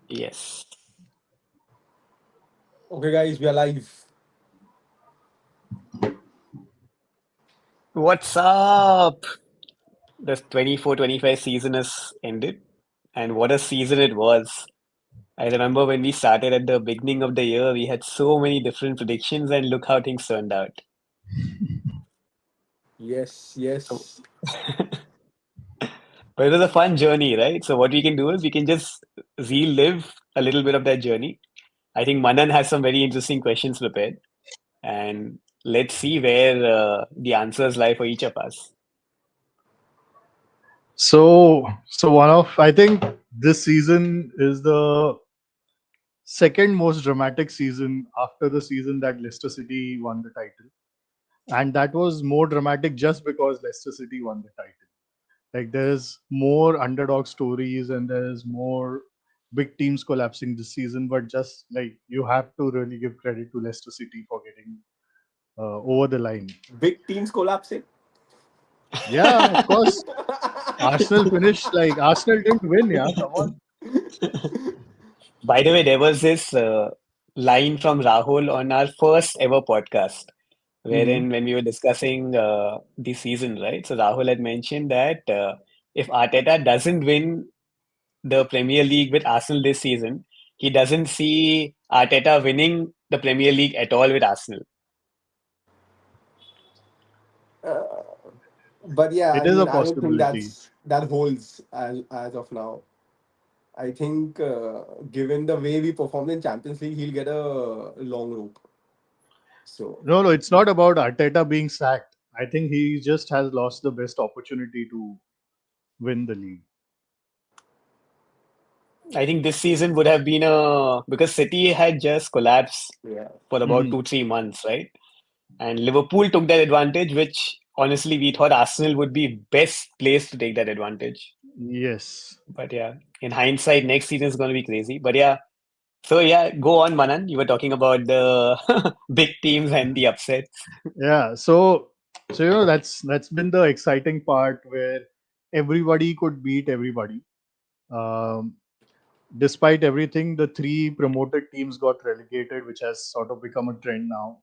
Yes. Okay, guys, we are live. What's up? The 24-25 season has ended, and what a season it was. I remember when we started at the beginning of the year, we had so many different predictions, and look how things turned out. Yes, So, yes. but it was a fun journey, right? So, what we can do is we can just relive a little bit of that journey. I think Manan has some very interesting questions prepared, and let's see where the answers lie for each of us. So one of I think this season is the second most dramatic season after the season that Leicester City won the title, and that was more dramatic just because Leicester City won the title. Like there's more underdog stories and there's more big teams collapsing this season, but just like you have to really give credit to Leicester City for getting over the line. Big teams collapsing. Yeah, of course. Arsenal finished like Arsenal didn't win. Yeah, come on. By the way, there was this line from Rahul on our first ever podcast, Hmm. wherein when we were discussing the season, right? So Rahul had mentioned that if Arteta doesn't win the Premier League with Arsenal this season, he doesn't see Arteta winning the Premier League at all with Arsenal. But yeah, It I is a mean, I don't think possibility. that holds as of now. I think, given the way we performed in Champions League, he'll get a long rope. So No, it's not about Arteta being sacked. I think he just has lost the best opportunity to win the league. I think this season would have been a because City had just collapsed yeah, for about Hmm. 2-3 months, right? And Liverpool took that advantage, which honestly we thought Arsenal would be best placed to take that advantage. Yes. But yeah, in hindsight, next season is going to be crazy. But yeah, so yeah, go on, Manan. You were talking about the big teams and the upsets. Yeah. So that's been the exciting part where everybody could beat everybody. Um, Despite everything, the three promoted teams got relegated, which has sort of become a trend now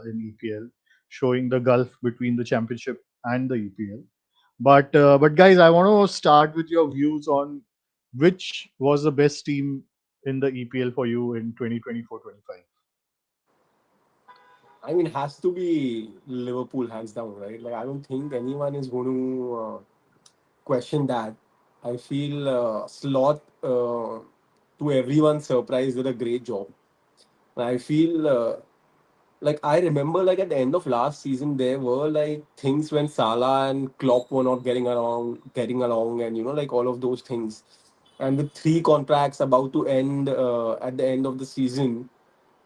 in EPL, showing the gulf between the championship and the EPL. But guys, I want to start with your views on which was the best team in the EPL for you in 2024-25. I mean, has to be Liverpool hands down, right? Like, I don't think anyone is going to question that. I feel Slot, to everyone's surprise, did a great job. I feel like I remember like at the end of last season there were like things when Salah and Klopp were not getting along, and like all of those things. And with three contracts about to end at the end of the season,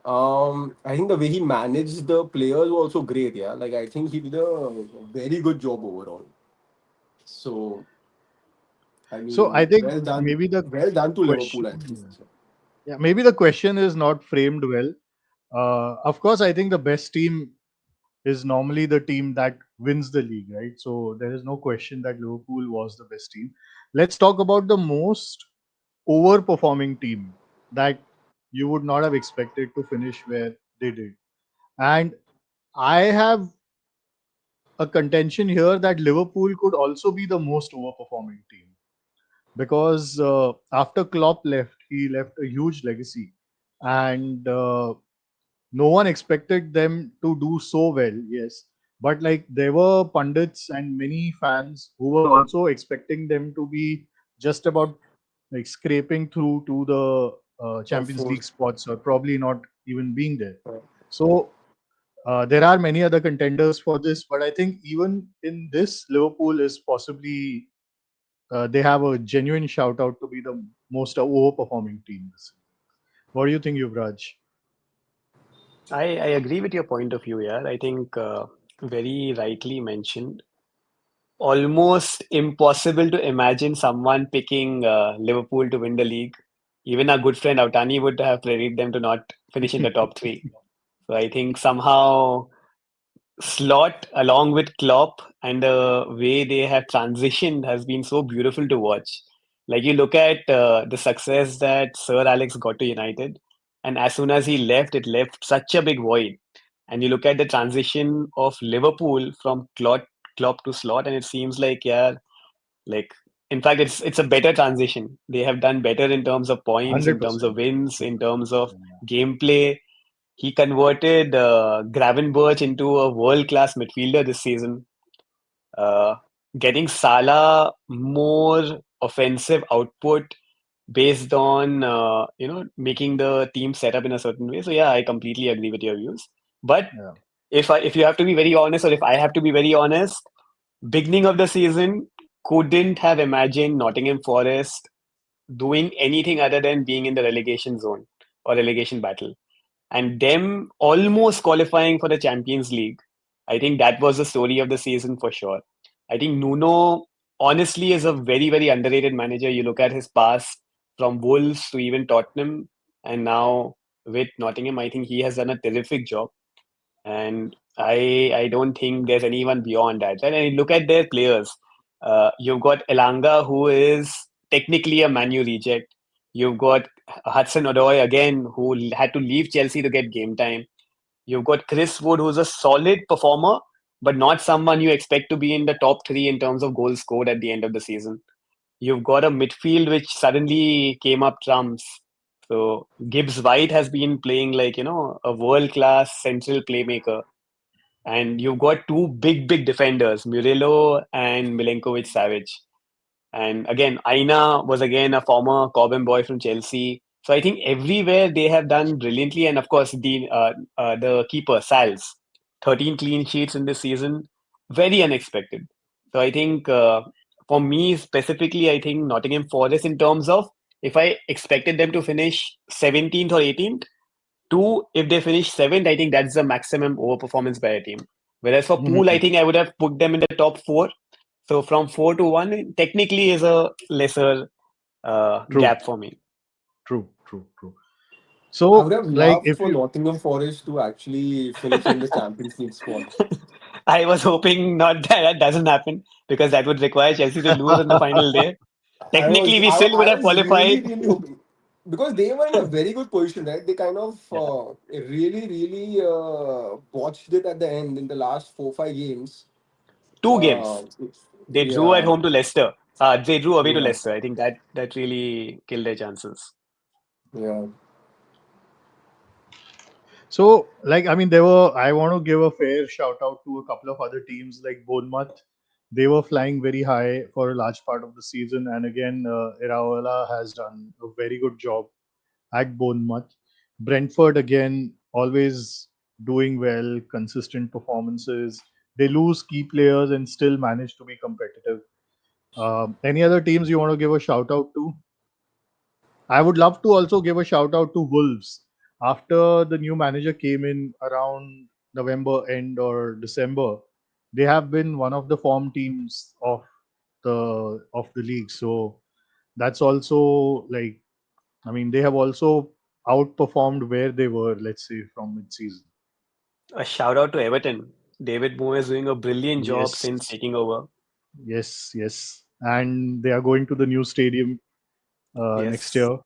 I think the way he managed the players was also great. Yeah, like I think he did a very good job overall. So I So I mean, think maybe the well done to Liverpool. I think. question, yeah, maybe the question is not framed well. Of course, I think the best team is normally the team that wins the league, right? So there is no question that Liverpool was the best team. Let's talk about the most overperforming team that you would not have expected to finish where they did. And I have a contention here that Liverpool could also be the most overperforming team because after Klopp left, he left a huge legacy, and no one expected them to do so well. Yes, but like there were pundits and many fans who were also expecting them to be just about like scraping through to the Top Champions four. League spots or probably not even being there. So there are many other contenders for this, but I think even in this, Liverpool is possibly they have a genuine shout out to be the most overperforming team this season. What do you think, Yuvraj? I agree with your point of view, yeah. I think very rightly mentioned. Almost impossible to imagine someone picking Liverpool to win the league. Even our good friend Outani would have predicted them to not finish in the top three. So I think somehow Slot, along with Klopp, and the way they have transitioned has been so beautiful to watch. Like you look at the success that Sir Alex got to United, and as soon as he left, it left such a big void. And you look at the transition of Liverpool from Klopp to Slot, and it seems like, yeah, like in fact, it's a better transition. They have done better in terms of points, in terms 100%. of wins, in terms of Yeah. gameplay. He converted Gravenberch into a world-class midfielder this season. Uh, Getting Salah more offensive output based on making the team set up in a certain way. So yeah, I completely agree with your views. But Yeah. if you have to be very honest, or if I have to be very honest, beginning of the season couldn't have imagined Nottingham Forest doing anything other than being in the relegation zone or relegation battle, and them almost qualifying for the Champions League. I think that was the story of the season for sure. I think Nuno honestly is a very, very underrated manager. You look at his past from Wolves to even Tottenham and now with Nottingham, I think he has done a terrific job. And I don't think there's anyone beyond that. And I look at their players. You've got Elanga, who is technically a Manu reject. You've got Hudson Odoi again, who had to leave Chelsea to get game time. You've got Chris Wood, who's a solid performer, but not someone you expect to be in the top three in terms of goals scored at the end of the season. You've got a midfield which suddenly came up trumps. So Gibbs White has been playing like, a world class central playmaker. And you've got two big, big defenders, Murillo and Milenkovic Savic. And again, Aina was again a former Cobham boy from Chelsea. So I think everywhere they have done brilliantly. And of course, the keeper, Sals, 13 clean sheets in this season, very unexpected. So I think for me specifically, I think Nottingham Forest in terms of if I expected them to finish 17th or 18th, two, if they finish seventh, I think that's the maximum overperformance by a team. Whereas for Pool, I think I would have put them in the top four. So from four to one, technically is a lesser True. gap for me. True. True. True. I would So, have like, loved if for you Nottingham Forest to actually finish in the Champions League spot. I was hoping not that that doesn't happen because that would require Chelsea to lose on the final day. Technically, we still would I have was really qualified. really hoping because they were in a very good position, right? They kind of Yeah. really botched it at the end in the last 4 5 games. Two Uh, games. They drew at yeah, home to Leicester. They drew away to yeah, Leicester. I think that really killed their chances. yeah. so like, I mean, there were. I want to give a fair shout out to a couple of other teams like Bournemouth. They were flying very high for a large part of the season, and again, Iraola has done a very good job at Bournemouth. Brentford again, always doing well, consistent performances. They lose key players and still manage to be competitive. Any other teams you want to give a shout out to? I would love to also give a shout out to Wolves. After the new manager came in around November end or December, they have been one of the form teams of the league. So that's also like, I mean, they have also outperformed where they were, let's say, from mid-season. A shout out to Everton. David Moore is doing a brilliant job Yes, since taking over. yes, yes. And they are going to the new stadium next Yes. year.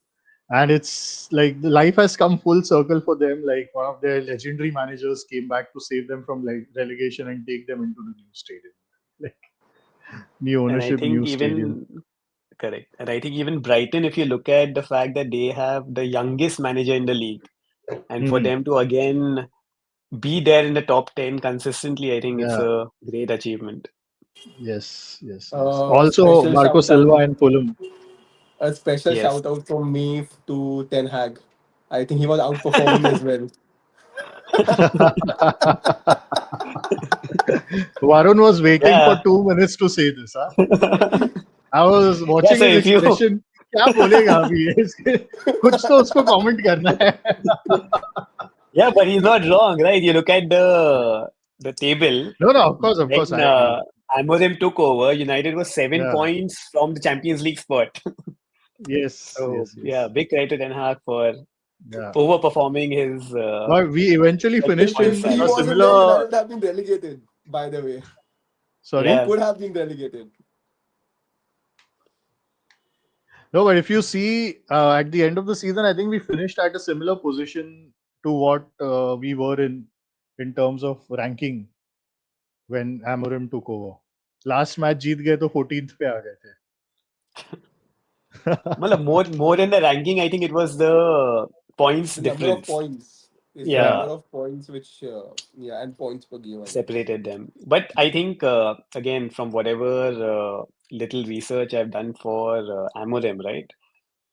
And it's like the life has come full circle for them. Like one of their legendary managers came back to save them from like relegation and take them into the new stadium. Like new And I ownership, think new stadium. even correct. And I think even Brighton, if you look at the fact that they have the youngest manager in the league, and for Mhm. them to again be there in the top 10 consistently, I think it's Yeah. a great achievement. Yes. Yes. Yes. A Also, special Marco shout out, Silva and Fulham. a special Yes. shout out from me to Ten Hag. I think he was outperforming as well. Varun was waiting for Yeah. 2 minutes to say this. Huh? I was Yeah. watching So his if you, expression. क्या बोलेगा अभी ये? कुछ तो उसको comment करना है. yeah, but he's not wrong, right? You look at the table No, no, of course, when I agree. Amorim took over. United was seven Yeah. points from the Champions League spot. Yes. So Yes. yeah, Yes. big credit to Den Haag for Yeah. overperforming his But we eventually If finished expectations. in he a And wasn't there, similar. United would have been relegated. By the way, we Sorry. yeah, could have been relegated. No, but if you see at the end of the season, I think we finished at a similar position to what we were in terms of ranking when Amorim took over. Last match जीत गए तो 14th पे आ गए थे. Well, more than the ranking, I think it was the points The number of difference. points is the Yeah, number of points which, yeah, and points per game, I guess. separated them. But I think again, from whatever little research I've done for Amorim, right?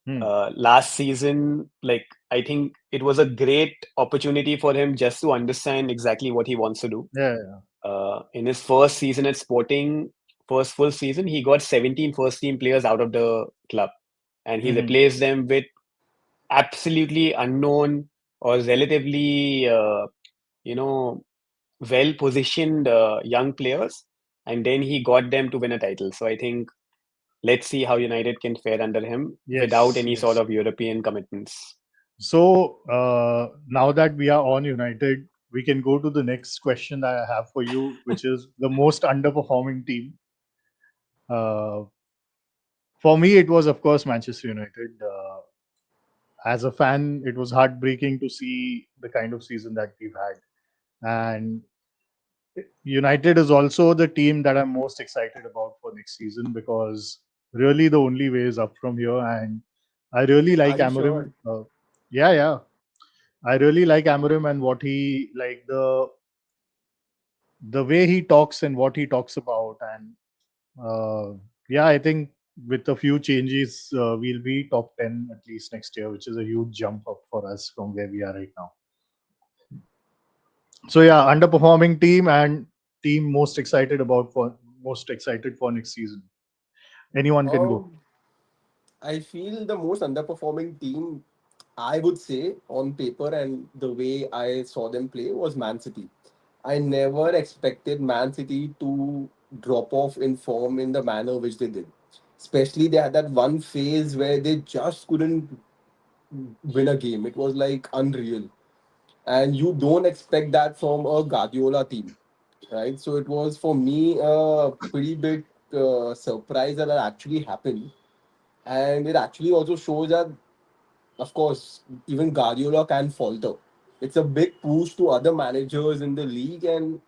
Hmm. Last season, like I think it was a great opportunity for him just to understand exactly what he wants to do. Yeah, yeah. In his first season at Sporting, first full season, he got 17 first team players out of the club, and he Mhm. replaced them with absolutely unknown or relatively, you know, well positioned young players, and then he got them to win a title. So I think let's see how United can fare under him without Yes, any sort yes. of European commitments. So now that we are on United, we can go to the next question that I have for you, which is the most underperforming team. Uh, for me, it was, of course, Manchester United. As a fan, it was heartbreaking to see the kind of season that we've had. And United is also the team that I'm most excited about for next season because really the only way is up from here. And I really like Are you Amorim. sure? Yeah, yeah. I really like Amorim and what he like the way he talks and what he talks about. And yeah, I think with a few changes, we'll be top 10 at least next year, which is a huge jump up for us from where we are right now. So yeah, underperforming team and team most excited for next season. Anyone can go. Um, I feel the most underperforming team, I would say, on paper and the way I saw them play was Man City. I never expected Man City to drop off in form in the manner which they did. Especially they had that one phase where they just couldn't win a game. It was like unreal. And you don't expect that from a Guardiola team, right? So it was for me a pretty big surprise that it actually happened. And it actually also shows that, of course, even Guardiola can falter. It's a big push to other managers in the league and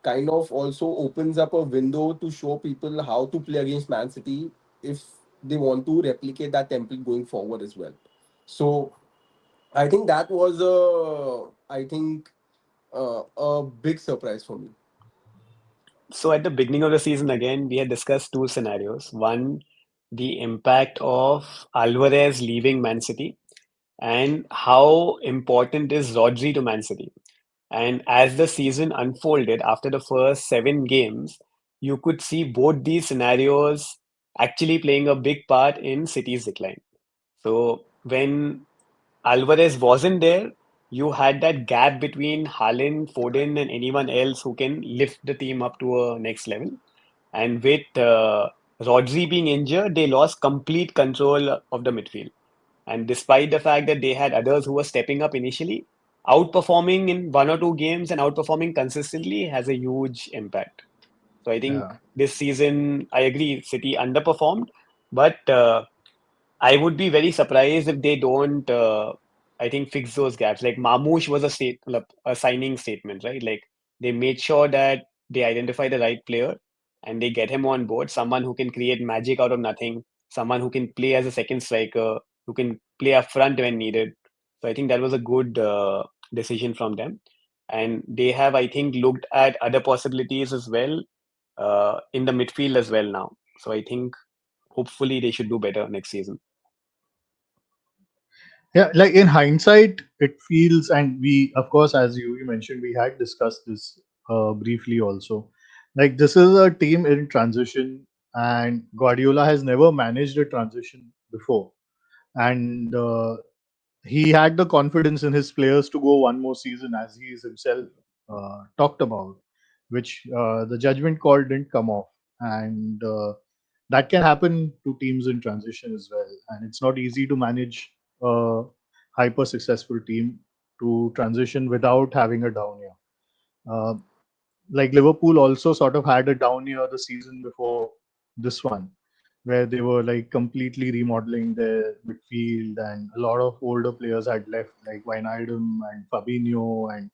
kind of also opens up a window to show people how to play against Man City if they want to replicate that template going forward as well. So I think that was a big surprise for me. So at the beginning of the season, again, we had discussed two scenarios. One, the impact of Alvarez leaving Man City and how important is Rodri to Man City. And as the season unfolded after the first seven games, you could see both these scenarios actually playing a big part in City's decline. So when Alvarez wasn't there, you had that gap between Haaland, Foden, and anyone else who can lift the team up to a next level. And with Rodri being injured, they lost complete control of the midfield. And despite the fact that they had others who were stepping up initially, outperforming in one or two games and outperforming consistently has a huge impact. So I think Yeah. this season, I agree, City underperformed, but I would be very surprised if they don't. I think fix those gaps. Like Mamouche was a signing statement, right? Like they made sure that they identify the right player and they get him on board. Someone who can create magic out of nothing. Someone who can play as a second striker, who can play up front when needed. So I think that was a good decision from them. And they have, I think, looked at other possibilities as well in the midfield as well now. So I think hopefully they should do better next season. Yeah, like in hindsight, it feels, and we, of course, as you mentioned, we had discussed this briefly also. Like, this is a team in transition, and Guardiola has never managed a transition before. And he had the confidence in his players to go one more season, as he is himself talked about, which the judgment call didn't come off. And that can happen to teams in transition as well. And it's not easy to manage a hyper successful team to transition without having a down year. Uh, like Liverpool also sort of had a down year the season before this one. where they were like completely remodeling their midfield, and a lot of older players had left, like Wijnaldum and Fabinho and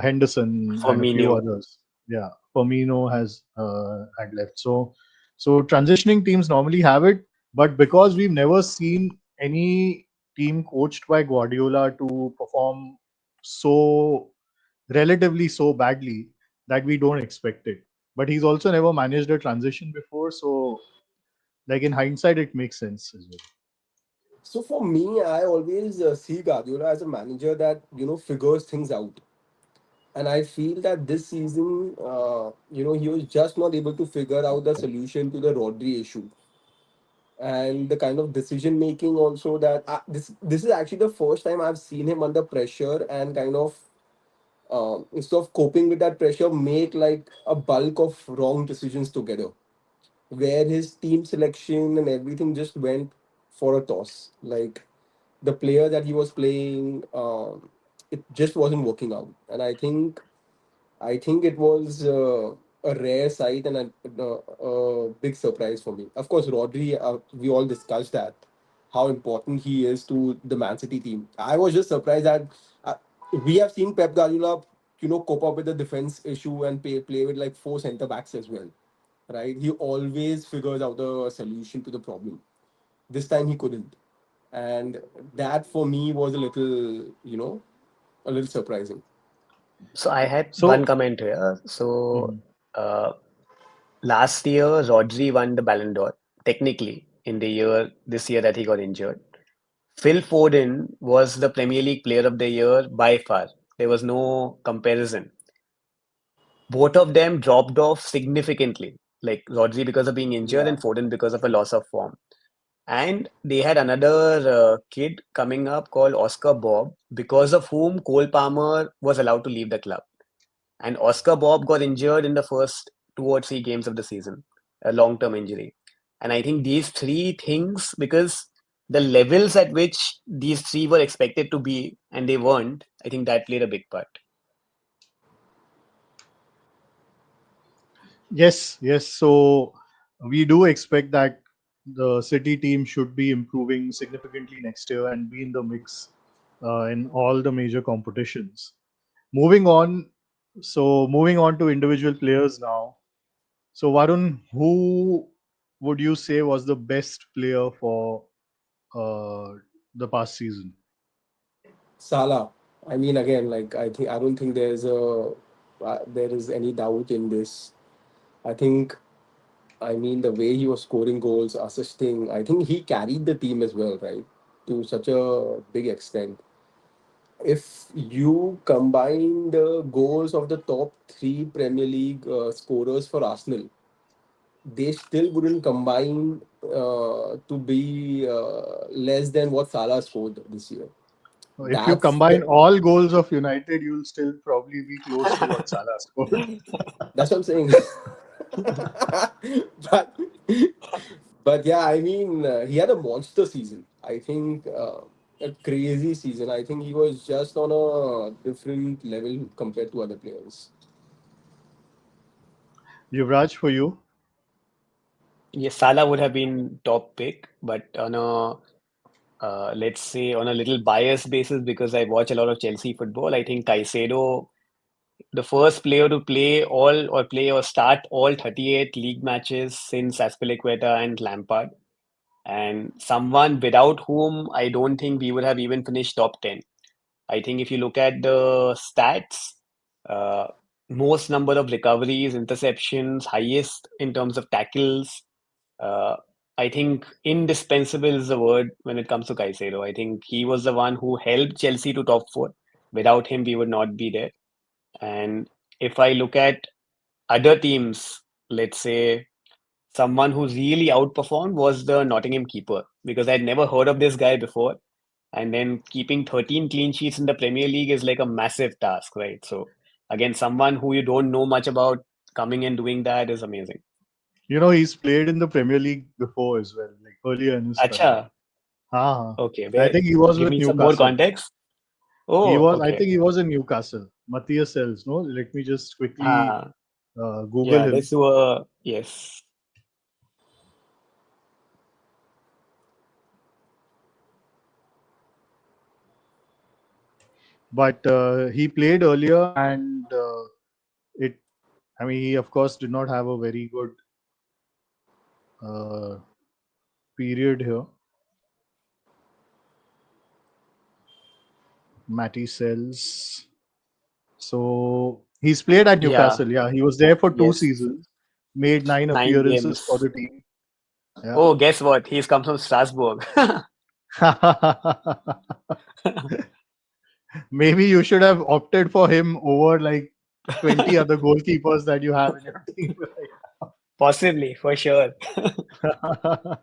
Henderson and a few Firmino. others. Yeah, Firmino has had left. So transitioning teams normally have it, but because we've never seen any team coached by Guardiola to perform so relatively so badly, that we don't expect it. But he's also never managed a transition before, so like in hindsight, it makes sense as well. So for me, I always see Guardiola as a manager that figures things out, and I feel that this season, he was just not able to figure out the solution to the Rodri issue, and the kind of decision making also that this is actually the first time I've seen him under pressure and kind of instead of coping with that pressure, make like a bulk of wrong decisions together, where his team selection and everything just went for a toss. Like the player that he was playing, it just wasn't working out. And I think it was a rare sight and a big surprise for me. Of course, Rodri, we all discussed that how important he is to the Man City team. I was just surprised that uh, we have seen Pep Guardiola, cope up with the defense issue and play with like four centre backs as well, right? He always figures out the solution to the problem. This time he couldn't, and that for me was a little surprising. So I had one So, comment here. So mhm. uh, last year, Rodri won the Ballon d'Or, technically, in the year this year that he got injured. Phil Foden was the Premier League Player of the Year by far. There was no comparison. Both of them dropped off significantly, like Rodri because of being injured Yeah. and Foden because of a loss of form. And they had another kid coming up called Oscar Bob, because of whom Cole Palmer was allowed to leave the club. And Oscar Bob got injured in the first 2 or 3 games of the season, a long term injury. And I think these three things, because the levels at which these three were expected to be and they weren't, I think that played a big part. Yes, yes. So we do expect that the City team should be improving significantly next year and be in the mix in all the major competitions. Moving on, moving on to individual players now. So Varun, who would you say was the best player for uh, the past season? Salah. I mean, again, like I don't think there is any doubt in this. I think, I mean, the way he was scoring goals, assisting, I think he carried the team as well, right? To such a big extent. If you combine the goals of the top three Premier League scorers for Arsenal, they still wouldn't combine to be less than what Salah scored this year. If you That's combine the all goals of United, you'll still probably be close to what Salah scored. that's what I'm saying. but but yeah, I mean, he had a monster season. I think a crazy season. I think he was just on a different level compared to other players. Yuvraj, for you? Yes, Salah would have been top pick, but on a let's say on a little biased basis, because I watch a lot of Chelsea football, I think Caicedo, the first player to play or start all 38 league matches since Aspilicueta and Lampard, and someone without whom I don't think we would have even finished top 10. I think if you look at the stats, uh, most number of recoveries, interceptions, highest in terms of tackles. Uh, I think indispensable is the word when it comes to Caicedo. I think he was the one who helped Chelsea to top four. Without him, we would not be there. And if I look at other teams, let's say someone who really outperformed was the Nottingham keeper, because I'd never heard of this guy before. And then keeping 13 clean sheets in the Premier League is like a massive task, right? So again, someone who you don't know much about coming and doing that is amazing. You know, he's played in the Premier League before as well, like earlier in his career. Acha, Ah, okay, I where? think he was Give with me some more Newcastle. context. He Oh, was, I okay. think he was in Newcastle. Matthias Sells, no? Let me just quickly Ah, Google yeah, him. let's do a yes. but he played earlier, and it. I mean, he of course did not have a very good uh, period here. Matty Sells. So he's played at Yeah, Newcastle. Yeah, he was there for two yes, seasons, made 9 appearances for games. the team. Yeah. Oh, guess what? He's come from Strasbourg. Maybe you should have opted for him over like 20 other goalkeepers that you have in your team. Possibly, for sure. Right?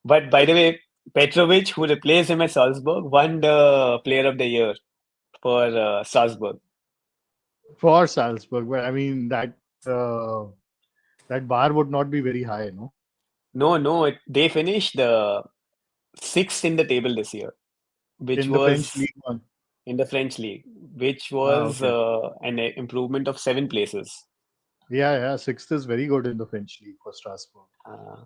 But by the way, Petrovic, who replaced him at Salzburg, won the Player of the Year for Strasbourg. For Salzburg, but I mean uh, that bar would not be very high, no? No, no, they finished sixth in the table this year, which In the French was league one. in the French league, which Ah, was okay. an improvement of 7 places. Yeah, yeah. Sixth is very good in the French league for Strasbourg. Uh,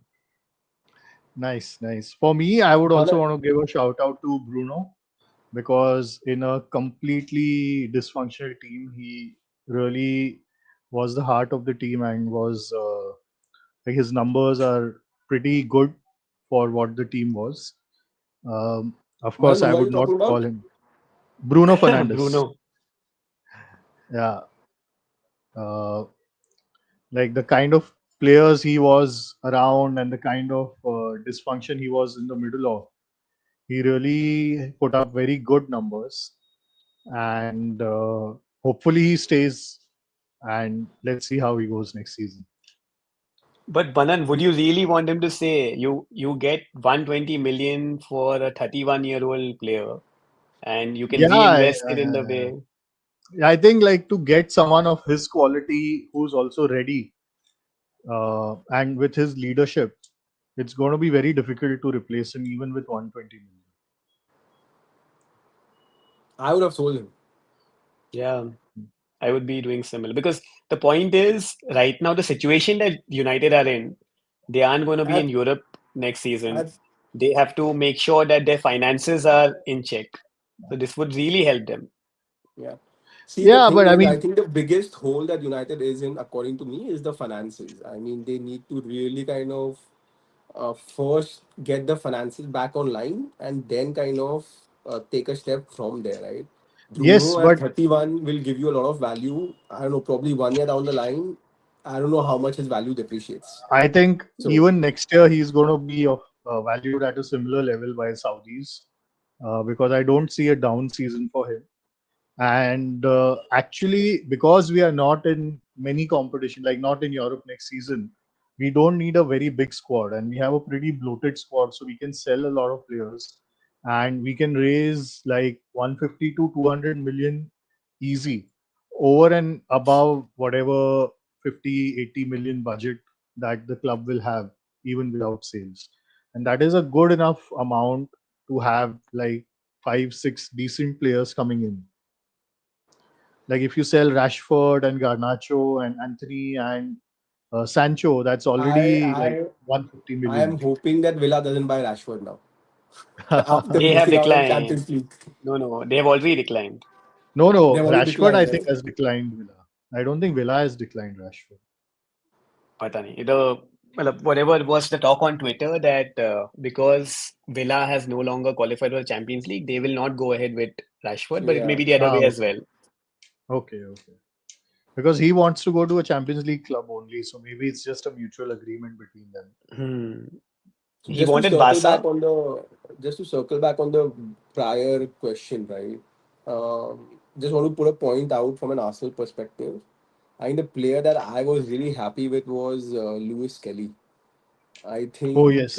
Nice, nice. For me, I would also But want to give a shout out to Bruno because in a completely dysfunctional team, he really was the heart of the team and was like his numbers are pretty good for what the team was. Of course, Manan, I who are would you not talking call about? him Bruno Fernandes. Bruno. Yeah, uh, like the kind of players he was around and the kind of dysfunction he was in the middle of, he really put up very good numbers, and hopefully he stays. And let's see how he goes next season. But Banan, would you really want him to say you get 120 million for a 31-year-old player and you can Yeah, reinvest it in the way? I think like to get someone of his quality who's also ready and with his leadership, it's going to be very difficult to replace him even with 120 million. I would have sold him. Yeah, I would be doing similar because the point is right now the situation that United are in, they aren't going to be in At, Europe next season. at, They have to make sure that their finances are in check. So this would really help them. yeah. See, the Yeah, thing but I is, I mean, think the biggest hole that United is in, according to me, is the finances. I mean, they need to really kind of first get the finances back online and then kind of take a step from there, right? yes, Bruno at but 31 will give you a lot of value. I don't know, probably 1 year down the line, I don't know how much his value depreciates. I think So even next year he's going to be valued at a similar level by Saudis because I don't see a down season for him. And actually, because we are not in many competition, like not in Europe next season, we don't need a very big squad, and we have a pretty bloated squad, so we can sell a lot of players, and we can raise like 150 to 200 million easy over and above whatever 50, 80 million budget that the club will have even without sales, and that is a good enough amount to have like 5, 6 decent players coming in. Like if you sell Rashford and Garnacho and Anthony and Sancho, that's I already like I 150 I am million. hoping that Villa doesn't buy Rashford now after They have missing out on declined. Champions League. No, no, they have already declined. No, no, They've already Rashford I declined, think right? has declined Villa. I don't think Villa has declined Rashford. पता नहीं. मतलब whatever was the talk on Twitter that because Villa has no longer qualified for the Champions League, they will not go ahead with Rashford, but it may Yeah. be the other Ah, way as okay, well. okay, okay. Because he wants to go to a Champions League club only, so maybe it's just a mutual agreement between them. Hmm. So He wanted Barca. just to circle back on the prior question, right? Just want to put a point out from an Arsenal perspective. I think the player that I was really happy with was Lewis Kelly. I Oh think yes,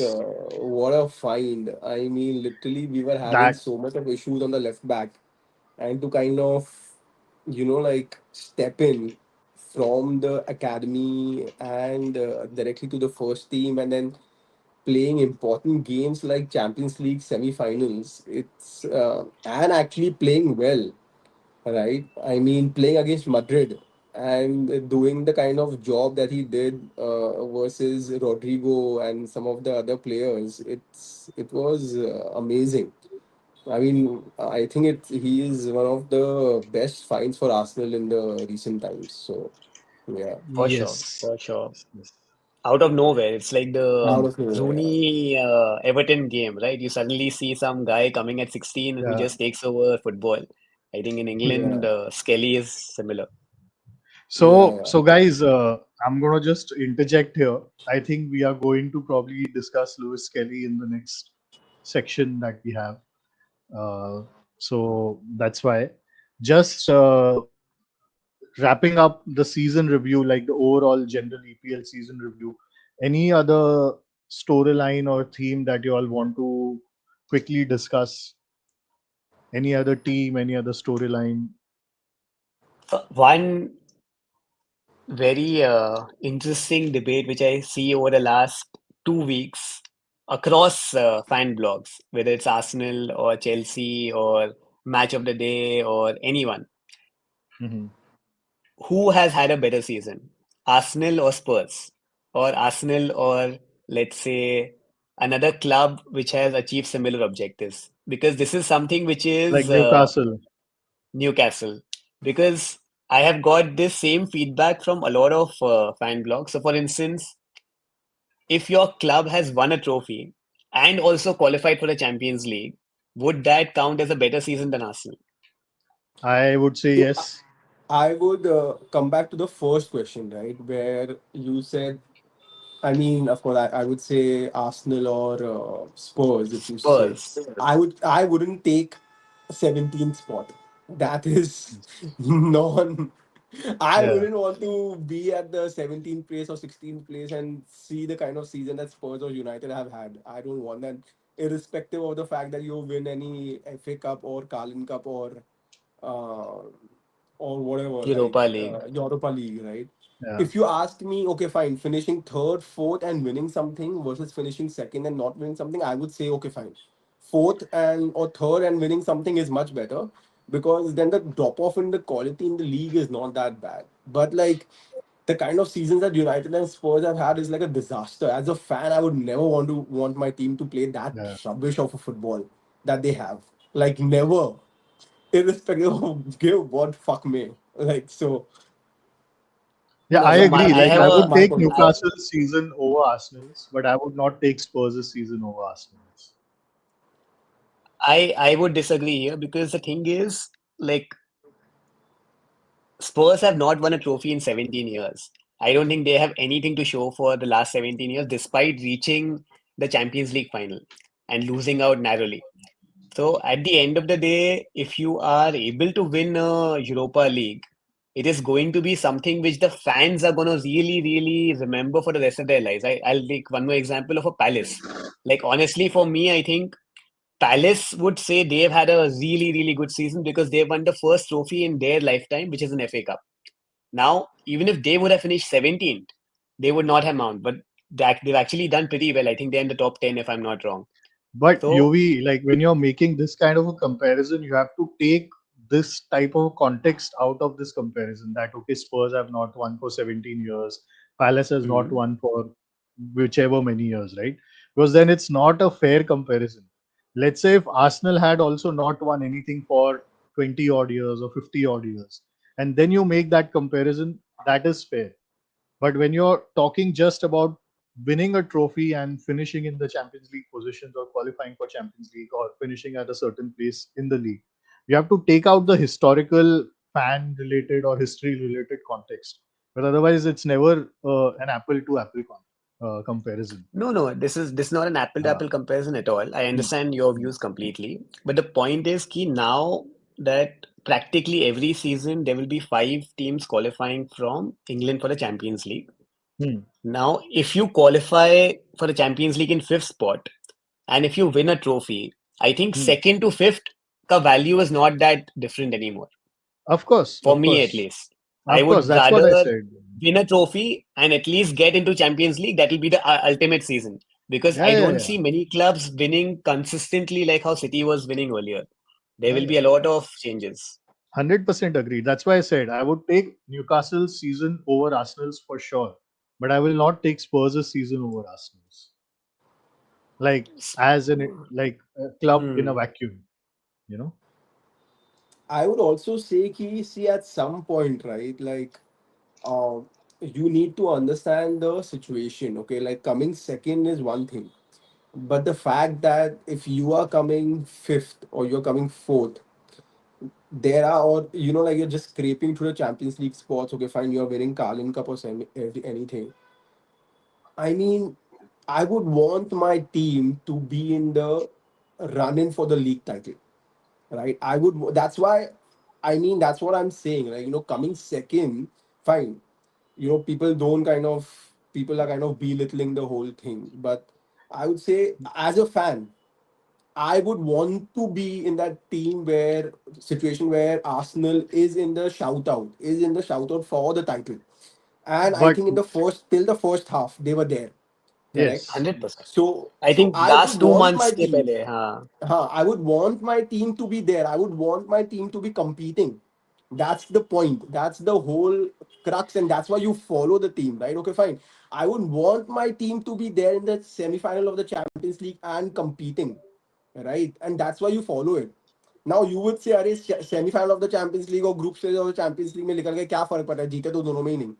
what a find. I mean, literally, we were having that so much of issues on the left back, and to kind of, like step in from the academy and directly to the first team, and then playing important games like Champions League semi-finals. It's and actually playing well, right? I mean, playing against Madrid and doing the kind of job that he did versus Rodrigo and some of the other players. It was amazing. I mean, I think he is one of the best finds for Arsenal in the recent times. So yeah, For sure, Yes. for sure. Yes. Yes. Out of nowhere, it's like the out Hmm. of nowhere. Yeah. Rooney Everton game, right? You suddenly see some guy coming at 16 who Yeah. just takes over football. I think in Yeah, England, Skelly is similar. yeah, So, yeah. so guys, I'm gonna just interject here. I think we are going to probably discuss Lewis Kelly in the next section that we have. Uh, so that's why. Just wrapping up the season review, like the overall general EPL season review. Any other storyline or theme that you all want to quickly discuss? Any other team? Any other storyline? One very interesting debate which I see over the last 2 weeks across fan blogs, whether it's Arsenal or Chelsea or Match of the Day or anyone. Mhm. Who has had a better season? Arsenal or Spurs? Or Arsenal or let's say another club which has achieved similar objectives? Because this is something which Like is Newcastle. Newcastle. Because I have got this same feedback from a lot of fan blogs. So, for instance, if your club has won a trophy and also qualified for the Champions League, would that count as a better season than Arsenal? I would say So yes. I would come back to the first question, right, where you said, I mean, of course, I would say Arsenal or Spurs. If you say, Spurs. I wouldn't take 17th spot. That is non. I Yeah. wouldn't want to be at the 17th place or 16th place and see the kind of season that Spurs or United have had. I don't want that, irrespective of the fact that you win any FA Cup or Carling Cup uh, or whatever, like Europa League. Europa League, right? Yeah. If you ask me, okay, fine, finishing third, fourth, and winning something versus finishing second and not winning something, I would say, okay, fine, fourth and or third and winning something is much better, because then the drop off in the quality in the league is not that bad. But like the kind of seasons that United and Spurs have had is like a disaster. As a fan, I would never want my team to play that Yeah. rubbish of a football that they have. Like never, irrespective of give what, fuck me. Like so, Yeah, No, I so that my agree. I Like have I that's would a my take point of view. I, Newcastle's season over Arsenal's, but I would not take Spurs' season over Arsenal's. I would disagree here because the thing is like Spurs have not won a trophy in 17 years. I don't think they have anything to show for the last 17 years despite reaching the Champions League final and losing out narrowly. So at the end of the day, if you are able to win a Europa League, it is going to be something which the fans are going to really, really remember for the rest of their lives. I'll take one more example of a Palace. Like honestly, for me, I think Palace would say they've had a really, really good season because they won the first trophy in their lifetime, which is an FA Cup. Now, even if they would have finished 17th, they would not have mount, but they've actually done pretty well. I think they're in the top 10 if I'm not wrong. But So, UV, like when you're making this kind of a comparison, you have to take this type of context out of this comparison. That okay, Spurs have not won for 17 years, Palace has not mhm. won for whichever many years, right? Because then it's not a fair comparison. Let's say if Arsenal had also not won anything for 20 odd years or 50 odd years, and then you make that comparison, that is fair. But when you're talking just about winning a trophy and finishing in the Champions League positions or qualifying for Champions League or finishing at a certain place in the league, you have to take out the historical fan related or history related context. But otherwise, it's never an apple to apple comparison. No, this is not an apple to Uh, apple comparison at all. I mm, understand your mm, views completely, but the point is key now that practically every season there will be five teams qualifying from England for the Champions League. mm, Now, if you qualify for the Champions League in fifth spot, and if you win a trophy, I think mm. second to fifth, the value is not that different anymore. Of course, For of me, at course, least, I of course. would That's what I rather said. win a trophy and at least get into Champions League. That will be the ultimate season because Yeah, I yeah, don't yeah, see many clubs winning consistently like how City was winning earlier. There yeah, will be yeah. a lot of changes. 100% agree. That's why I said I would take Newcastle's season over Arsenal's for sure, but I will not take Spurs' season over Arsenal's. Like S- as in like a club in a Hmm. vacuum. you know. I would also say ki, see at some point, right? Like, uh, you need to understand the situation. Okay, like coming second is one thing, but the fact that if you are coming fifth or you're coming fourth, there are, or like you're just scraping through the Champions League spots. Okay, fine, you're winning Carling Cup or anything. I mean, I would want my team to be in the run-in for the league title, right? I would. That's why. I mean, that's what I'm saying. Like, coming second, fine. People are kind of belittling the whole thing, but I would say, as a fan, I would want to be in that team where situation where Arsenal is in the shout out for the title. And I But think in the first till the first half they were there. Correct. yes, 100%. I So think I would last two want months my के team. पहले हाँ I would want my team to be there. I would want my team to be competing. That's the point. That's the whole crux, and that's why you follow the team, right? Okay, fine. I would want my team to be there in the semi-final of the Champions League and competing, right? And that's why you follow it. Now you would say, अरे semi-final of the Champions League और group stage of the Champions League में निकल के क्या फर्क पड़ा है, जीते तो दोनों में ही नहीं.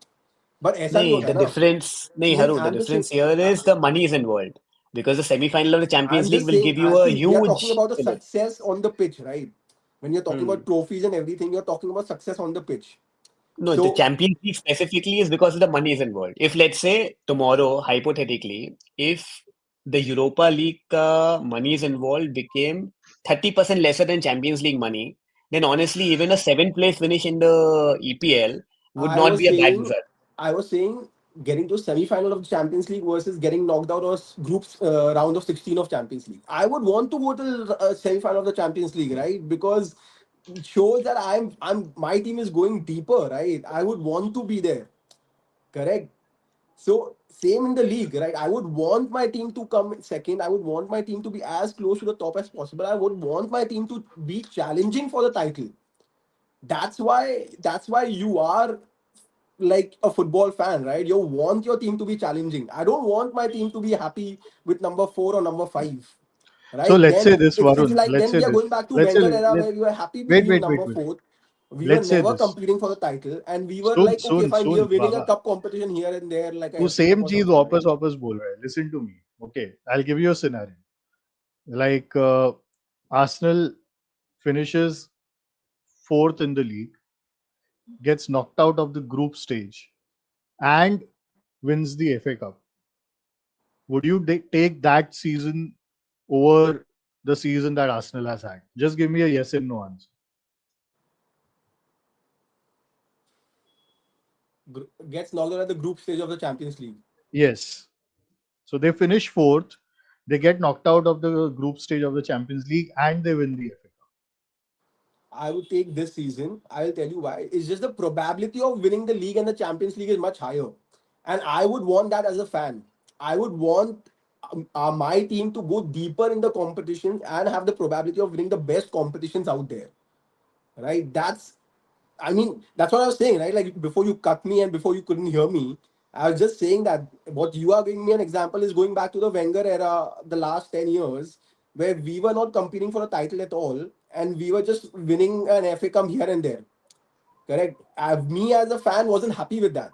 But ऐसा नहीं नहीं होता है the ना. difference नहीं नहीं, Haru the I'm just saying. difference here is the money is involved because the semi-final of the I'm Champions League just will saying, give you a see, we are talking huge about the fillip. success on the pitch, right? When you're talking about Hmm. trophies and everything, you're talking about success on the pitch. No, the So Champions League specifically is because the money is involved. If let's say tomorrow, hypothetically, if the Europa League money is involved became 30% lesser than Champions League money, then honestly, even a seventh place finish in the EPL would I not was be a bad saying, result. I was saying, getting to semi-final of the Champions League versus getting knocked out of groups round of 16 of Champions League. I would want to go to semi-final of the Champions League, right? Because it shows that my team is going deeper, right? I would want to be there, correct? So same in the league, right? I would want my team to come second. I would want my team to be as close to the top as possible. I would want my team to be challenging for the title. That's why you are like a football fan, right? You want your team to be challenging. I don't want my team to be happy with number 4 or number 5. so Right? let's say Then this, it's Varun. like Let's then say we are this. going back to Let's say Wenger era let where we were happy with wait, being wait, wait, number wait. 4th. We were Let's say never this. competing for the title, and we were soon like, okay, soon fine, we are soon winning a Baba, cup competition here and there, like a तू FA Cup same or चीज something, right? वापस वापस बोल रहा है. Listen to me. Okay, I'll give you a scenario. Like Arsenal finishes fourth in the league, gets knocked out of the group stage, and wins the FA Cup. Would you take that season over the season that Arsenal has had? Just give me a yes and no answer. Gets knocked out at the group stage of the Champions League. Yes. So they finish fourth, they get knocked out of the group stage of the Champions League, and they win the FA Cup. I would take this season. I'll tell you why. It's just the probability of winning the league and the Champions League is much higher. And I would want that as a fan. I would want my team to go deeper in the competitions and have the probability of winning the best competitions out there. Right? That's what I was saying, right? Like before you cut me and before you couldn't hear me, I was just saying that what you are giving me an example is going back to the Wenger era, the last 10 years, where we were not competing for a title at all and we were just winning an FA Cup here and there. Correct. Me as a fan wasn't happy with that.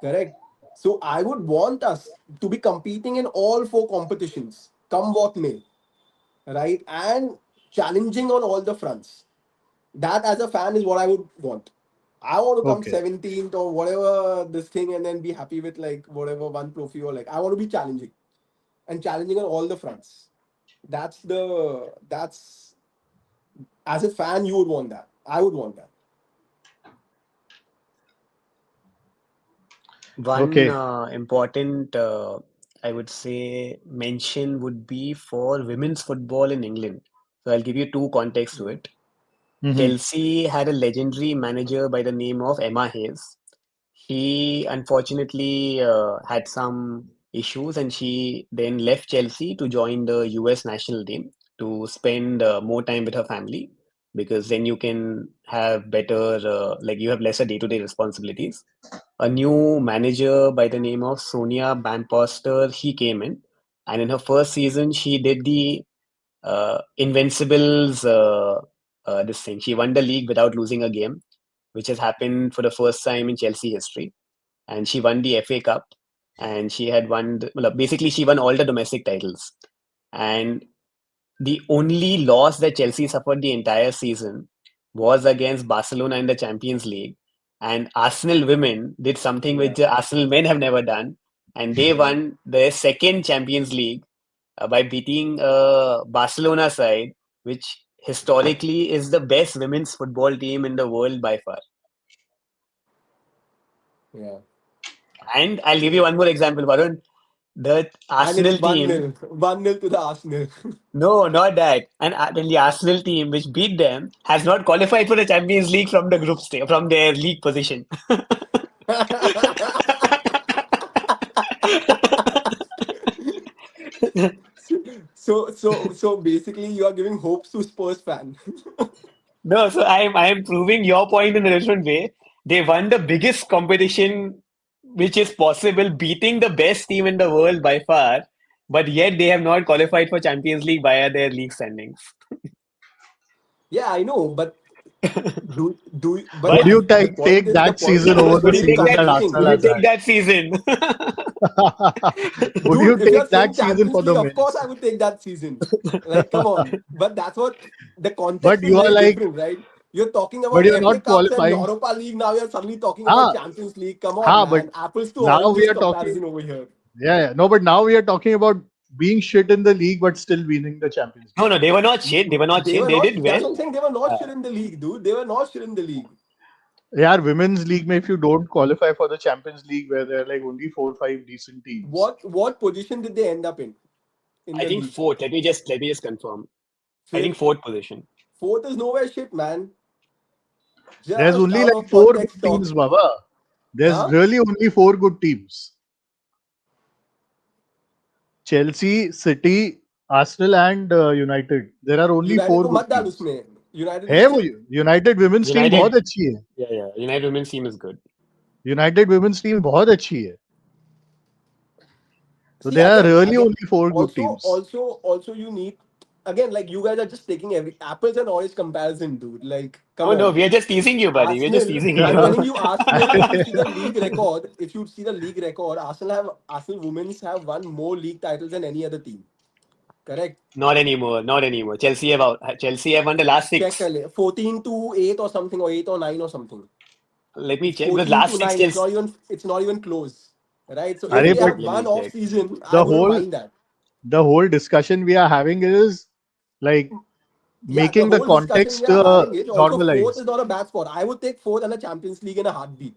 Correct. So I would want us to be competing in all four competitions, come what may, right? And challenging on all the fronts. That as a fan is what I would want. I want to come Okay. 17th or whatever this thing and then be happy with like whatever one trophy or like I want to be challenging and challenging on all the fronts. That's as a fan you would want that. I would want that. One Okay. important, I would say, mention would be for women's football in England. So I'll give you two contexts to it. Mm-hmm. Chelsea had a legendary manager by the name of Emma Hayes. She unfortunately had some issues and she then left Chelsea to join the US national team to spend more time with her family because then you can have better, like you have lesser day-to-day responsibilities. A new manager by the name of Sonia Banposter, she came in, and in her first season, she did the Invincible's this thing. She won the league without losing a game, which has happened for the first time in Chelsea history. And she won the FA Cup, and she had won. Well, basically, she won all the domestic titles. And the only loss that Chelsea suffered the entire season was against Barcelona in the Champions League. And Arsenal women did something which Yeah. the Arsenal men have never done, and they won their second Champions League by beating Barcelona side, which historically is the best women's football team in the world by far. Yeah. And I'll give you one more example, Varun. The And it's Arsenal 1 team, 0 1-0 to the Arsenal. no, not that. And then the Arsenal team, which beat them, has not qualified for the Champions League from the group stage, from their league position. So basically, you are giving hopes to Spurs fan. No, so I am proving your point in a different way. They won the biggest competition which is possible, beating the best team in the world by far, but yet they have not qualified for Champions League via their league standings. Yeah, I know, but but But Would you the point take is the that point season is over just the would you saying take season that? that competing. Would Arsenal you has take that season? had? Would Dude, you if you're take that saying season for Champions the League, of course men's? I would take that season. Like, come on. But that's what the But context is you are very like, different, right? You're talking but about you're FA not Cups and qualifying. Europa League. Now you're suddenly talking about Ah, Champions League. Come on, but man. Apples to now we oranges are talking. comparison over here. Yeah. No, but now we are talking about being shit in the league, but still winning the Champions No, League. no, they were not shit. They were not They shit. were They not, did that's well. what I'm saying. They were not Uh, shit in the league, dude. They were not shit in the league. Yeah, women's league. If you don't qualify for the Champions League, where there are like only 4 or 5 decent teams. What position did they end up in I the think league? fourth. Let me just confirm. I think Fifth. fourth position. Fourth is nowhere shit, man. There's Just only out like of four context good teams, talking. Baba. There's Huh? really only 4 good teams: Chelsea, City, Arsenal, and United. There are only United four को good मत डाल teams. उसमें United है is वो shit United women's team बहुत United, अच्छी है. yeah. United women's team is good. United women's team बहुत अच्छी है. So See, there are again, really again, only 4 good also, teams. also, also, you need, again, like you guys are just taking every apples and orange comparison, dude. Like, come Oh no, on. we are just teasing you, buddy. We're just Arsenal, teasing I'm you. telling you, Arsenal. If you see the league record, Arsenal women's have won more league titles than any other team. Correct. Not anymore. Not anymore. Chelsea have won the last Check six. 14 to 8 or something, or 8 or 9 or something. Let me It's check. Because 14 to last six 9. Chelsea. It's not even close. Right. So if Let अरे they me check. but have Let one me off check. season, I the wouldn't whole mind that. the whole discussion we are having is like Yeah, the making the whole discussion we context are having is also fourth is normalized. not a bad spot. I would take fourth and a Champions League in a heartbeat.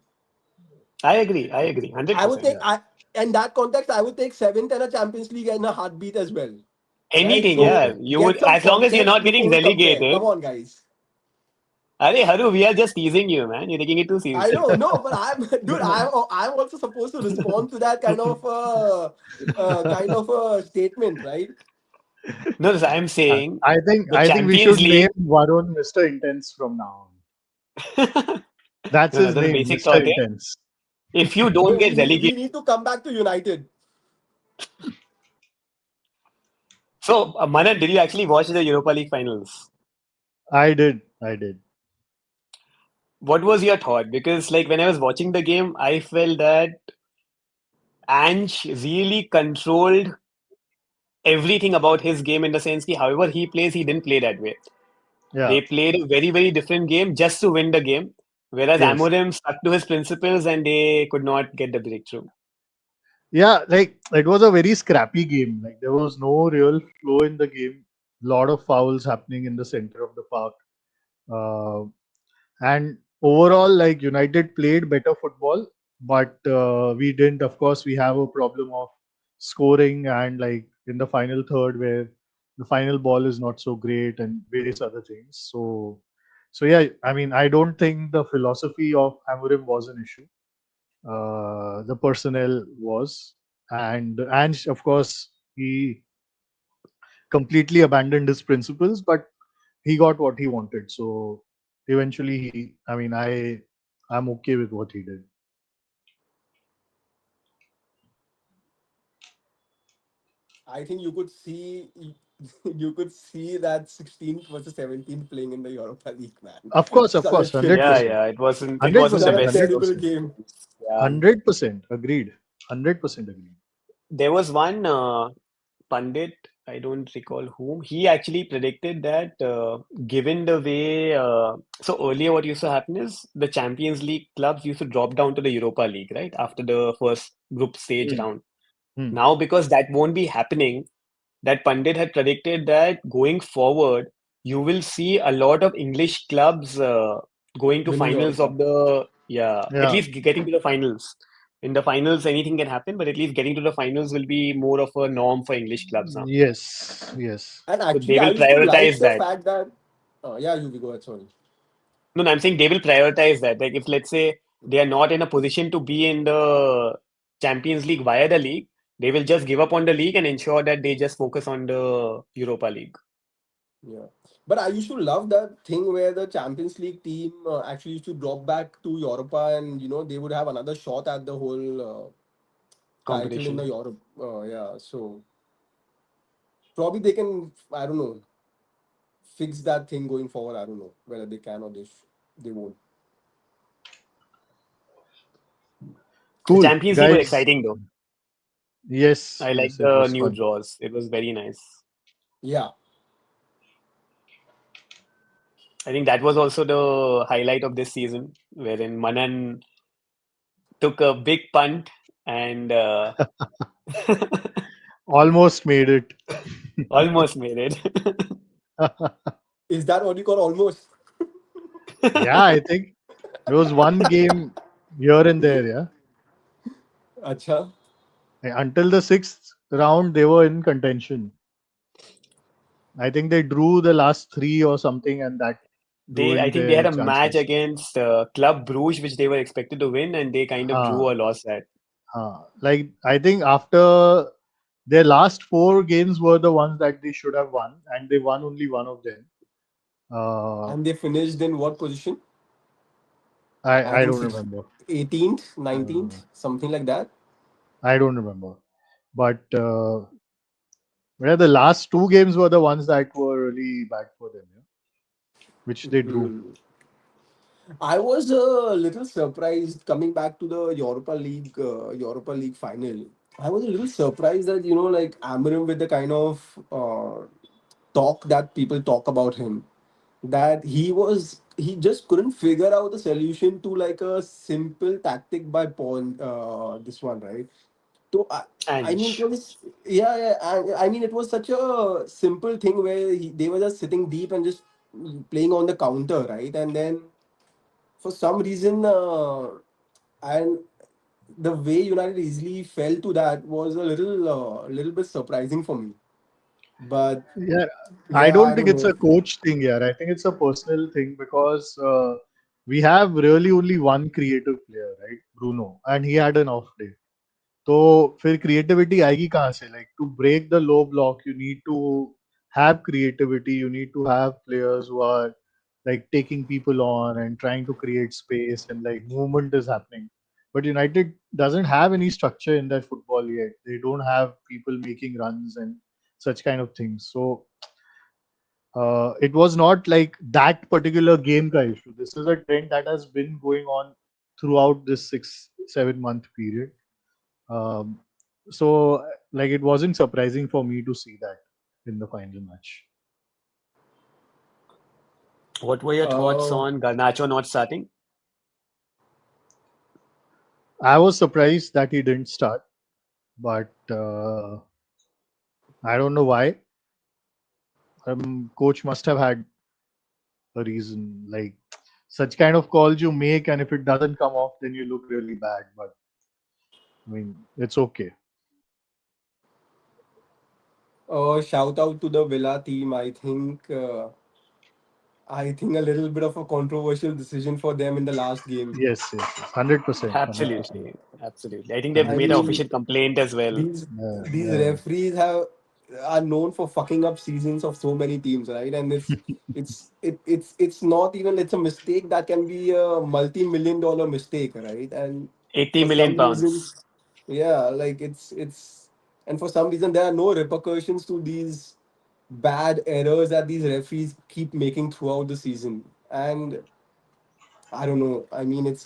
I agree. I agree. I would 100%. take Yeah. I in that context I would take seventh and a Champions League in a heartbeat as well. Right? Anything, So yeah. Okay. You get would, some as long as you're context not getting before we compare. Come relegated. on, guys. Arey, Haru, we are just teasing you, man. You're taking it too I seriously. know, no, but I'm dude. I'm also supposed to respond to that kind of a statement, right? No, so I'm saying the I think we Champions should name League. Varun Mr. Intense from now on. No, That's no, his the name, basic Mr. thought is Intense. if you don't No, get we relegated. need to come back to United. So, Manan, did you actually watch the Europa League finals? I did. What was your thought? Because, like, when I was watching the game, I felt that Ange really controlled everything about his game in the sense that however he plays, he didn't play that way. Yeah. They played a very, very different game just to win the game, whereas Yes. Amorim stuck to his principles and they could not get the breakthrough. Yeah, like it was a very scrappy game. Like there was no real flow in the game. Lot of fouls happening in the center of the park. Uh, and overall, like United played better football, but we didn't. Of course, we have a problem of scoring and like in the final third where the final ball is not so great and various other things. So yeah, I mean, I don't think the philosophy of Amorim was an issue. The personnel was, and of course he completely abandoned his principles, but he got what he wanted. So eventually, I'm okay with what he did. I think you could see. you could see that 16th versus 17th playing in the Europa League, man. Of Such a course, shit Yeah, game. 100%. yeah. It wasn't the 100%, Such a best. terrible 100%. game. Yeah. 100% agreed. 100% agreed. There was one pundit, I don't recall whom, he actually predicted that given the way, so earlier what used to happen is the Champions League clubs used to drop down to the Europa League, right? After the first group stage Hmm. round. Hmm. Now, because that won't be happening, that pundit had predicted that going forward, you will see a lot of English clubs going to Winning finals Europa. of the, yeah, at Yeah. least getting to the finals. In the finals, anything can happen, but at least getting to the finals will be more of a norm for English clubs now. Yes. Yes. And So actually, they I will used to like prioritize the that. fact that. Yeah, you go ahead. Sorry. No, no, I'm saying they will prioritize that. Like if let's say they are not in a position to be in the Champions League via the league, they will just give up on the league and ensure that they just focus on the Europa League Yeah. But I used to love that thing where the Champions League team actually used to drop back to Europa, and they would have another shot at the whole title in the competition. Europe. Yeah. So probably they can, I don't know, fix that thing going forward. I don't know whether they can or they won't. The Cool. Champions League was Guys, exciting though. yes. I like Yes, it the was new fun. draws. It was very nice. Yeah. I think that was also the highlight of this season, wherein Manan took a big punt and Almost made it. almost made it. Is that what you call almost? Yeah, I think there was one game here and there. Yeah. Acha. Until the sixth round, they were in contention. I think they drew the last three or something, and that I ruined think they had their a match chances. against Club Bruges, which they were expected to win, and they kind of drew Huh, or lost that. like I think after their last four games were the ones that they should have won, and they won only one of them. Uh, And they finished in what position? I I think don't six, remember. 18th, Uh, 19th, something like that. I don't remember. But yeah, the last two games were the ones that were really bad for them, yeah? Which they drew. Hmm. I was a little surprised coming back to the Europa League final. I was a little surprised that like Amarim, with the kind of talk that people talk about him, that he just couldn't figure out the solution to like a simple tactic by Paul. This one, right? So I mean, it Ange. was, yeah, yeah. I mean, it was such a simple thing where they were just sitting deep and just playing on the counter, right? And then for some reason, and the way United easily fell to that was a little bit surprising for me. But Yeah, I yeah, don't I think don't it's know. a coach thing here. I think it's a personal thing because we have really only one creative player, right? Bruno, and he had an off day. तो फिर creativity आएगी कहाँ से? Like to break the low block, you need to have creativity. You need to have players who are like taking people on and trying to create space and like movement is happening. But United doesn't have any structure in their football yet. They don't have people making runs and such kind of things. So it was not like that particular game ka issue. This is a trend that has been going on throughout this 6 7 month period. Um, so like it wasn't surprising for me to see that in the final match. What were your thoughts Uh, on Garnacho not starting? I was surprised that he didn't start, but I don't know why. Coach must have had a reason. Like such kind of calls you make, and if it doesn't come off, then you look really bad. But I mean, it's okay. Shout out to the Villa team. I think a little bit of a controversial decision for them in the last game. Yes, yes, yes. 100%, 100%. Absolutely, absolutely. I think they've I made an 100%. mean, official complaint as well. these Yeah, these yeah. referees are known for fucking up seasons of so many teams, right? And it's not even, it's a mistake that can be a multi-million-dollar mistake, right? And 80 for million some reason, pounds. yeah, like it's and for some reason there are no repercussions to these bad errors that these referees keep making throughout the season. And I don't know. I mean, it's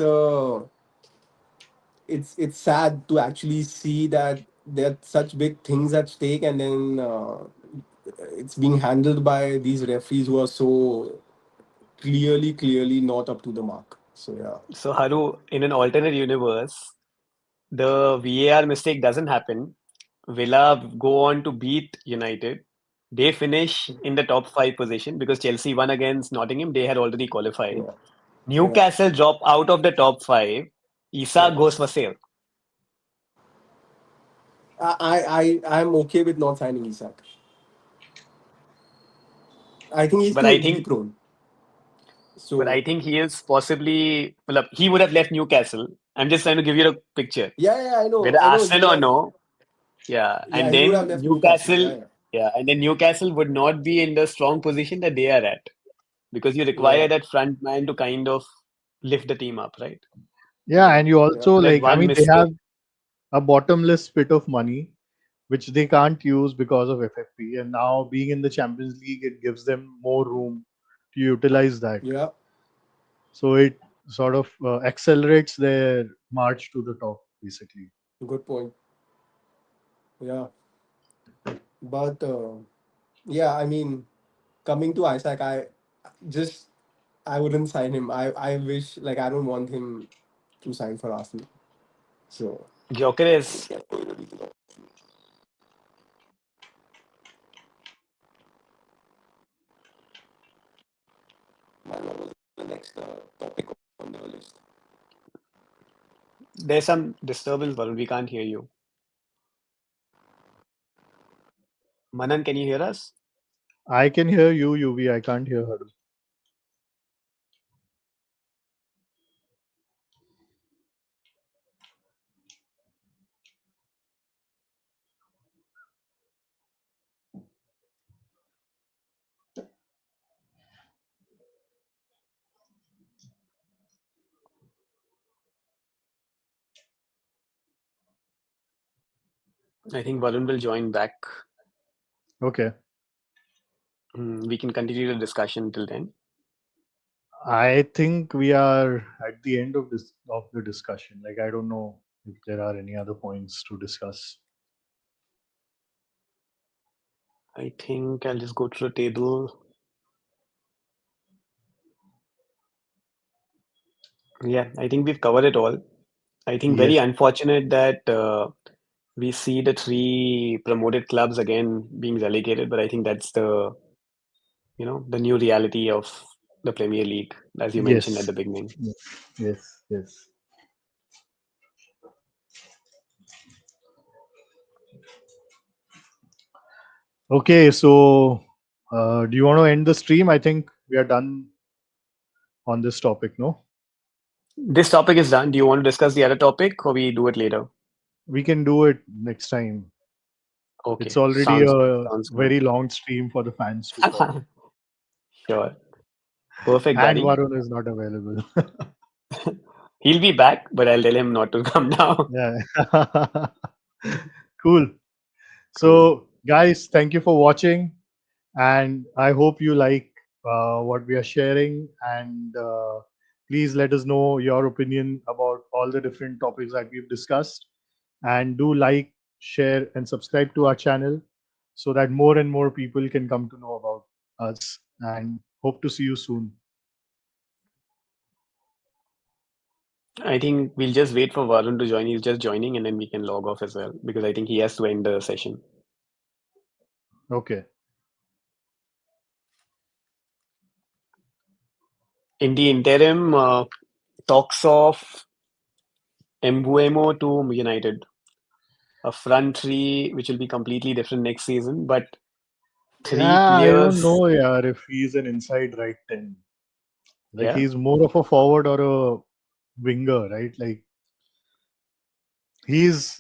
sad to actually see that there are such big things at stake, and then it's being handled by these referees who are so clearly not up to the mark. So yeah, So Haru, in an alternate universe, the VAR mistake doesn't happen. Villa go on to beat United. They finish in the top five position because Chelsea won against Nottingham. They had already qualified. yeah, yeah, Newcastle drop out of the top five. Isak yeah. goes for sale. I'm okay with not signing Isak. I think he's But too I injury think prone. but So I think he is possibly well, he would have left Newcastle. I'm just trying to give you a picture. yeah, Whether I know. He would Arsenal or have. no, yeah. Yeah, And he would have then left Newcastle. Newcastle, Yeah, yeah, and then Newcastle would not be in the strong position that they are at because you yeah, require that front man to kind of lift the team up, right? Yeah, yeah, and you yeah, also So that like, I one mean, they mistake. have a bottomless pit of money which they can't use because of FFP, and now being in the Champions League, it gives them more room to utilize that. yeah. So it sort of accelerates their march to the top, basically. Good point. Yeah, but yeah, I mean, coming to Isaac, just I wouldn't sign him. I wish, like, I don't want him to sign for Arsenal. So Gyökeres, there's some disturbance, Varun. We can't hear you. Manan, can you hear us? I can hear you, UV. I can't hear her. I think Varun will join back. Okay. We can continue the discussion till then. I think we are at the end of the discussion. Like, I don't know if there are any other points to discuss. I think I'll just go to the table. Yeah, I think we've covered it all. I think very Yes. unfortunate that we see the three promoted clubs again being relegated, but I think that's the new reality of the Premier League, as you mentioned at Yes. the beginning. Yes. Yes. Yes. Okay. So, do you want to end the stream? I think we are done on this topic. No, This topic is done. Do you want to discuss the other topic, or we do it later? we can do it next time. It's Okay, already sounds good. a Sounds good. very long stream for the fans to follow. Sure. Perfect, And buddy. Varun is not available. He'll be back, but I'll tell him not to come now. Yeah. Cool. Cool. So, guys, thank you for watching, and I hope you like what we are sharing. And please let us know your opinion about all the different topics that we've discussed. And do like, share, and subscribe to our channel so that more and more people can come to know about us. And hope to see you soon. I think we'll just wait for Varun to join. He's just joining, and then we can log off as well because I think he has to end the session. Okay. In the interim, talks of Embuemo to United, a front three which will be completely different next season, but three Yeah, I don't players. know, yeah, if he's an inside right 10. Like, Yeah, he's more of a forward or a winger, right? Like,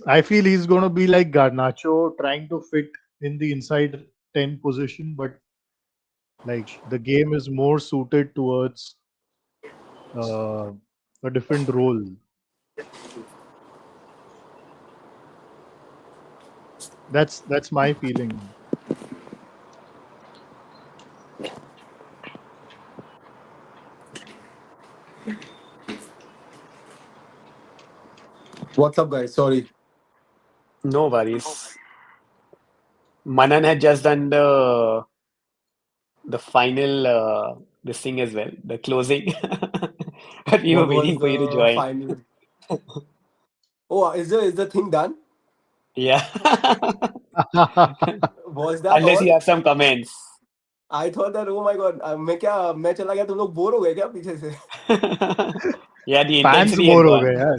I feel he's going to be like Garnacho trying to fit in the inside 10 position, but like the game is more suited towards uh, a different role. That's my feeling. What's up, guys? Sorry. No worries. Manan had just done the final this thing as well, the closing. But we were What was waiting for you to the join. final? Oh, is the thing done? Yeah. Was that Unless all? you have some comments. I thought that, oh my god, मैं चला गया, तुम लोग bore हो गए क्या पीछे से? Yeah, the fans intensity had bore हो gone. गए यार.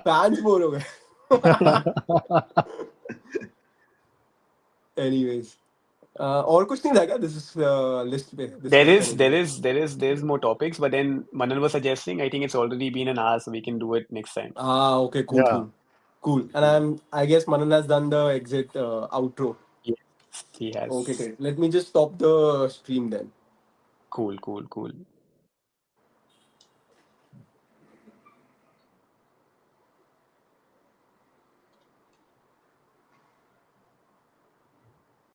फैंस बोर हो गए. Anyways, और कुछ नहीं था क्या this list पे There discuss is करने के there लिए? is there is there's more topics, but then Manan was suggesting, I think it's already been an hour, so we can do it next time. Okay, cool, Yeah. cool. And Cool. I guess Manan has done the exit outro. Yes, he has. Okay, great. Let me just stop the stream then. Cool.